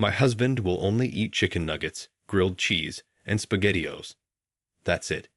My husband will only eat chicken nuggets, grilled cheese, and SpaghettiOs. That's it.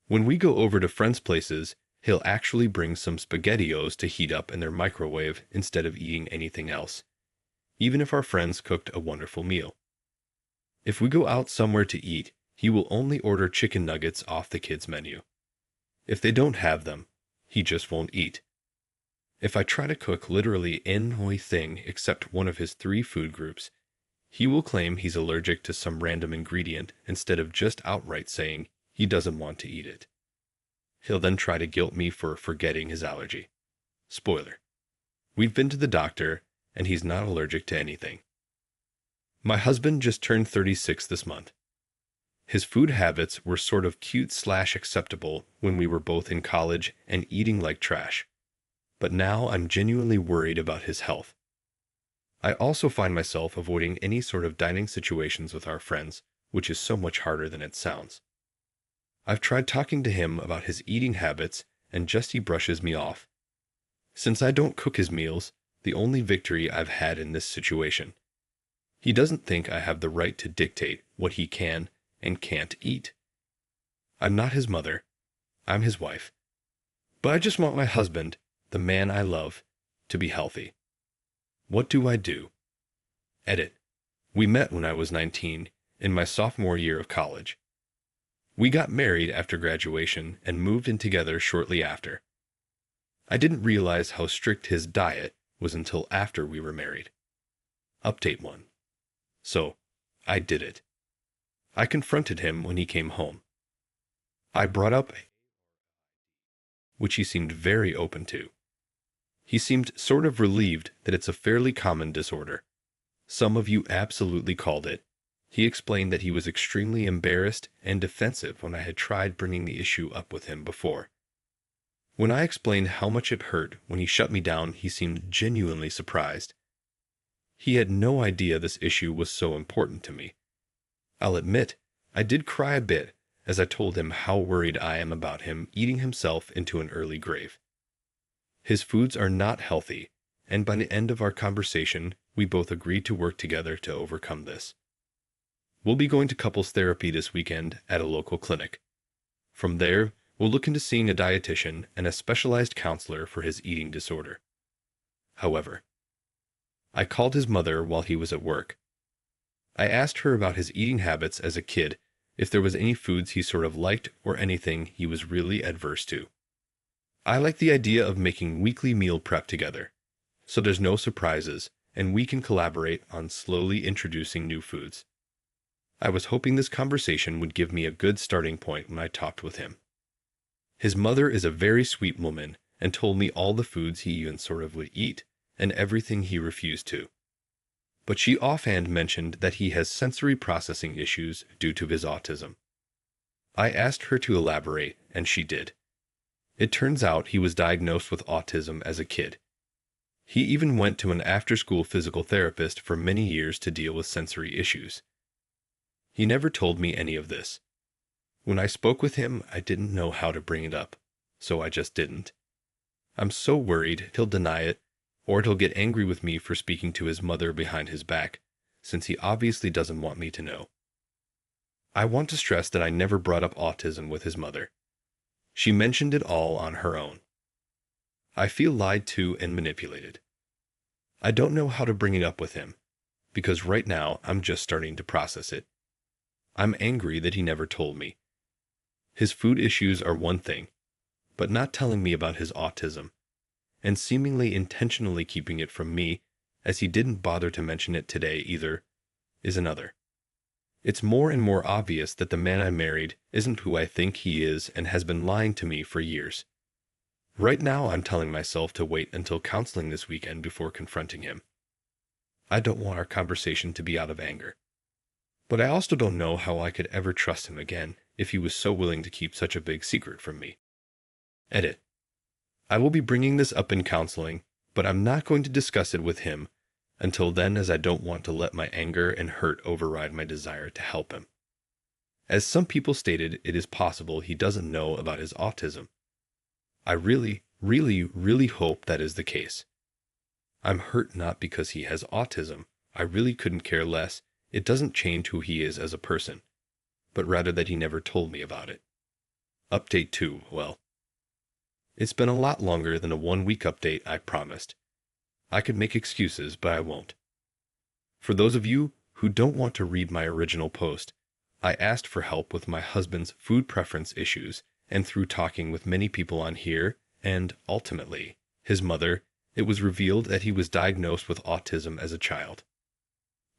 When we go over to friends' places, he'll actually bring some SpaghettiOs to heat up in their microwave instead of eating anything else, even if our friends cooked a wonderful meal. If we go out somewhere to eat, he will only order chicken nuggets off the kids' menu. If they don't have them, he just won't eat. If I try to cook literally any thing except one of his 3 food groups, he will claim he's allergic to some random ingredient instead of just outright saying he doesn't want to eat it. He'll then try to guilt me for forgetting his allergy. Spoiler: we've been to the doctor, and he's not allergic to anything. My husband just turned 36 this month. His food habits were sort of cute/acceptable when we were both in college and eating like trash. But now I'm genuinely worried about his health. I also find myself avoiding any sort of dining situations with our friends, which is so much harder than it sounds. I've tried talking to him about his eating habits, and he brushes me off. Since I don't cook his meals, the only victory I've had in this situation. He doesn't think I have the right to dictate what he can and can't eat. I'm not his mother. I'm his wife. But I just want my husband, the man I love, to be healthy. What do I do? Edit. We met when I was 19, in my sophomore year of college. We got married after graduation and moved in together shortly after. I didn't realize how strict his diet was until after we were married. Update 1. So, I did it. I confronted him when he came home. I brought up which he seemed very open to. He seemed sort of relieved that it's a fairly common disorder. Some of you absolutely called it. He explained that he was extremely embarrassed and defensive when I had tried bringing the issue up with him before. When I explained how much it hurt when he shut me down, he seemed genuinely surprised. He had no idea this issue was so important to me. I'll admit, I did cry a bit as I told him how worried I am about him eating himself into an early grave. His foods are not healthy, and by the end of our conversation, we both agreed to work together to overcome this. We'll be going to couples therapy this weekend at a local clinic. From there, we'll look into seeing a dietitian and a specialized counselor for his eating disorder. However, I called his mother while he was at work. I asked her about his eating habits as a kid, if there was any foods he sort of liked or anything he was really adverse to. I like the idea of making weekly meal prep together, so there's no surprises and we can collaborate on slowly introducing new foods. I was hoping this conversation would give me a good starting point when I talked with him. His mother is a very sweet woman and told me all the foods he even sort of would eat and everything he refused to. But she offhand mentioned that he has sensory processing issues due to his autism. I asked her to elaborate, and she did. It turns out he was diagnosed with autism as a kid. He even went to an after-school physical therapist for many years to deal with sensory issues. He never told me any of this. When I spoke with him, I didn't know how to bring it up, so I just didn't. I'm so worried he'll deny it, or he'll get angry with me for speaking to his mother behind his back, since he obviously doesn't want me to know. I want to stress that I never brought up autism with his mother. She mentioned it all on her own. I feel lied to and manipulated. I don't know how to bring it up with him, because right now I'm just starting to process it. I'm angry that he never told me. His food issues are one thing, but not telling me about his autism, and seemingly intentionally keeping it from me, as he didn't bother to mention it today either, is another. It's more and more obvious that the man I married isn't who I think he is and has been lying to me for years. Right now I'm telling myself to wait until counseling this weekend before confronting him. I don't want our conversation to be out of anger. But I also don't know how I could ever trust him again if he was so willing to keep such a big secret from me. Edit. I will be bringing this up in counseling, but I'm not going to discuss it with him until then, as I don't want to let my anger and hurt override my desire to help him. As some people stated, it is possible he doesn't know about his autism. I really, really, really hope that is the case. I'm hurt not because he has autism, I really couldn't care less. It doesn't change who he is as a person, but rather that he never told me about it. Update 2, well, it's been a lot longer than a 1-week update I promised. I could make excuses, but I won't. For those of you who don't want to read my original post, I asked for help with my husband's food preference issues, and through talking with many people on here, and, ultimately, his mother, it was revealed that he was diagnosed with autism as a child.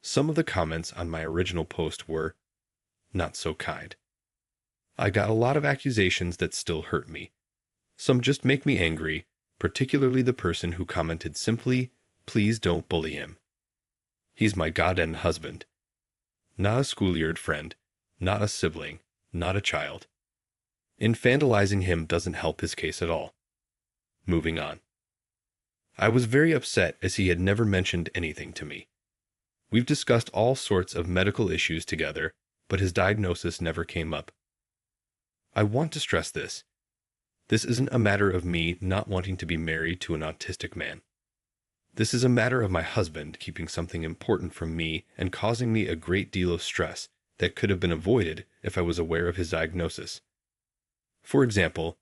Some of the comments on my original post were not so kind. I got a lot of accusations that still hurt me. Some just make me angry, particularly the person who commented simply, "Please don't bully him. He's my god-end husband. Not a schoolyard friend, not a sibling, not a child. Infantilizing him doesn't help his case at all." Moving on. I was very upset as he had never mentioned anything to me. We've discussed all sorts of medical issues together, but his diagnosis never came up. I want to stress this. This isn't a matter of me not wanting to be married to an autistic man. This is a matter of my husband keeping something important from me and causing me a great deal of stress that could have been avoided if I was aware of his diagnosis. For example,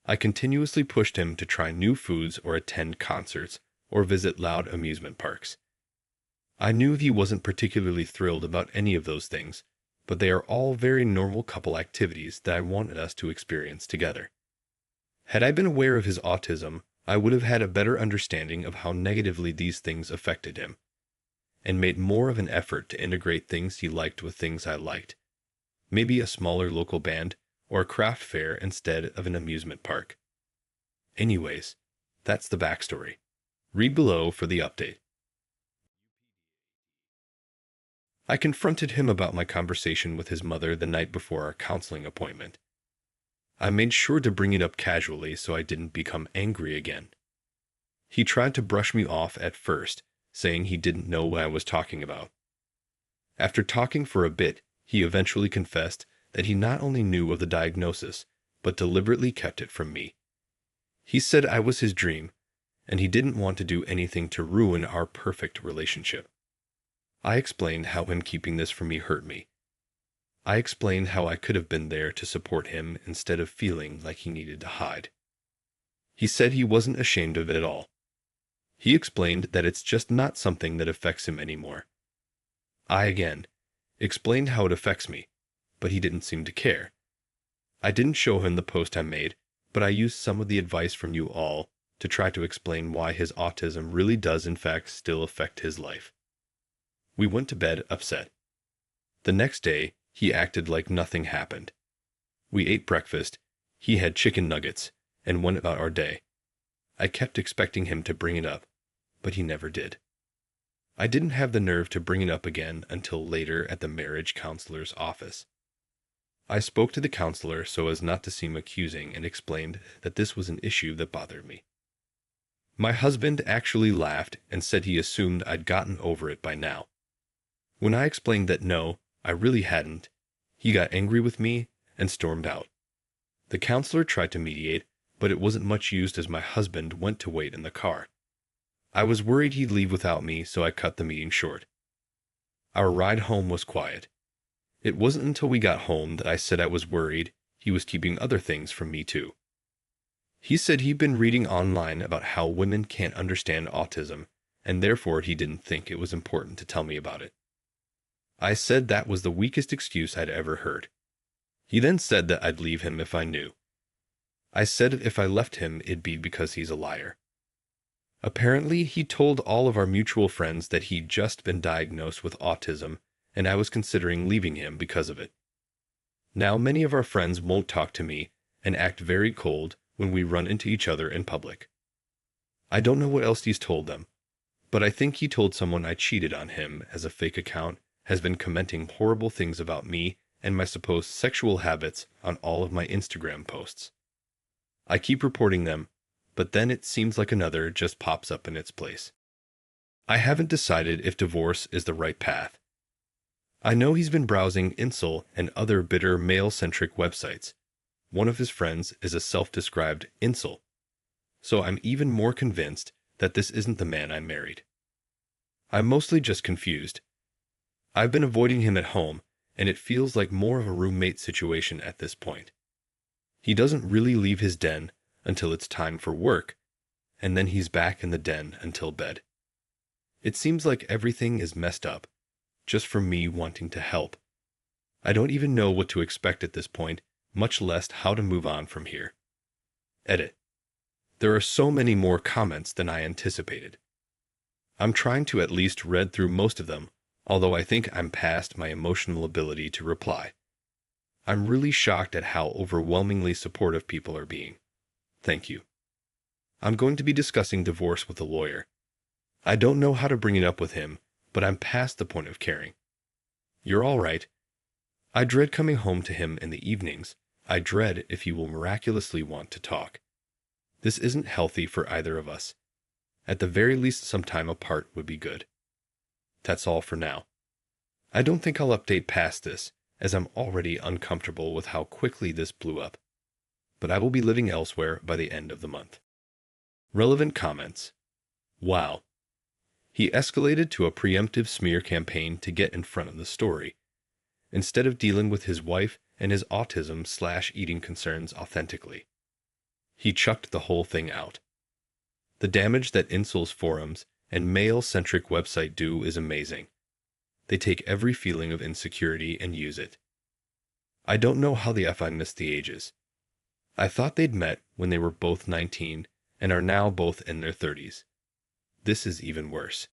I continuously pushed him to try new foods or attend concerts or visit loud amusement parks. I knew he wasn't particularly thrilled about any of those things, but they are all very normal couple activities that I wanted us to experience together. Had I been aware of his autism, I would have had a better understanding of how negatively these things affected him, and made more of an effort to integrate things he liked with things I liked. Maybe a smaller local band or a craft fair instead of an amusement park. Anyways, that's the backstory. Read below for the update. I confronted him about my conversation with his mother the night before our counseling appointment. I made sure to bring it up casually so I didn't become angry again. He tried to brush me off at first, saying he didn't know what I was talking about. After talking for a bit, he eventually confessed that he not only knew of the diagnosis, but deliberately kept it from me. He said I was his dream, and he didn't want to do anything to ruin our perfect relationship. I explained how him keeping this from me hurt me. I explained how I could have been there to support him instead of feeling like he needed to hide. He said he wasn't ashamed of it at all. He explained that it's just not something that affects him anymore. I again explained how it affects me, but he didn't seem to care. I didn't show him the post I made, but I used some of the advice from you all to try to explain why his autism really does in fact still affect his life. We went to bed upset. The next day, he acted like nothing happened. We ate breakfast, he had chicken nuggets, and went about our day. I kept expecting him to bring it up, but he never did. I didn't have the nerve to bring it up again until later at the marriage counselor's office. I spoke to the counselor so as not to seem accusing and explained that this was an issue that bothered me. My husband actually laughed and said he assumed I'd gotten over it by now. When I explained that no, I really hadn't, he got angry with me and stormed out. The counselor tried to mediate, but it wasn't much used as my husband went to wait in the car. I was worried he'd leave without me, so I cut the meeting short. Our ride home was quiet. It wasn't until we got home that I said I was worried he was keeping other things from me too. He said he'd been reading online about how women can't understand autism, and therefore he didn't think it was important to tell me about it. I said that was the weakest excuse I'd ever heard. He then said that I'd leave him if I knew. I said if I left him, it'd be because he's a liar. Apparently, he told all of our mutual friends that he'd just been diagnosed with autism, and I was considering leaving him because of it. Now, many of our friends won't talk to me and act very cold when we run into each other in public. I don't know what else he's told them, but I think he told someone I cheated on him as a fake account has been commenting horrible things about me and my supposed sexual habits on all of my Instagram posts. I keep reporting them, but then it seems like another just pops up in its place. I haven't decided if divorce is the right path. I know he's been browsing incel and other bitter male-centric websites. One of his friends is a self-described incel, so I'm even more convinced that this isn't the man I married. I'm mostly just confused. I've been avoiding him at home, and it feels like more of a roommate situation at this point. He doesn't really leave his den until it's time for work, and then he's back in the den until bed. It seems like everything is messed up, just for me wanting to help. I don't even know what to expect at this point, much less how to move on from here. Edit. There are so many more comments than I anticipated. I'm trying to at least read through most of them, although I think I'm past my emotional ability to reply. I'm really shocked at how overwhelmingly supportive people are being. Thank you. I'm going to be discussing divorce with a lawyer. I don't know how to bring it up with him, but I'm past the point of caring. You're all right. I dread coming home to him in the evenings. I dread if he will miraculously want to talk. This isn't healthy for either of us. At the very least, some time apart would be good. That's all for now. I don't think I'll update past this, as I'm already uncomfortable with how quickly this blew up. But I will be living elsewhere by the end of the month. Relevant comments. Wow. He escalated to a preemptive smear campaign to get in front of the story, instead of dealing with his wife and his autism/eating concerns authentically. He chucked the whole thing out. The damage that incels forums and male-centric website do is amazing. They take every feeling of insecurity and use it. I don't know how the F I missed the ages. I thought they'd met when they were both 19 and are now both in their 30s. This is even worse.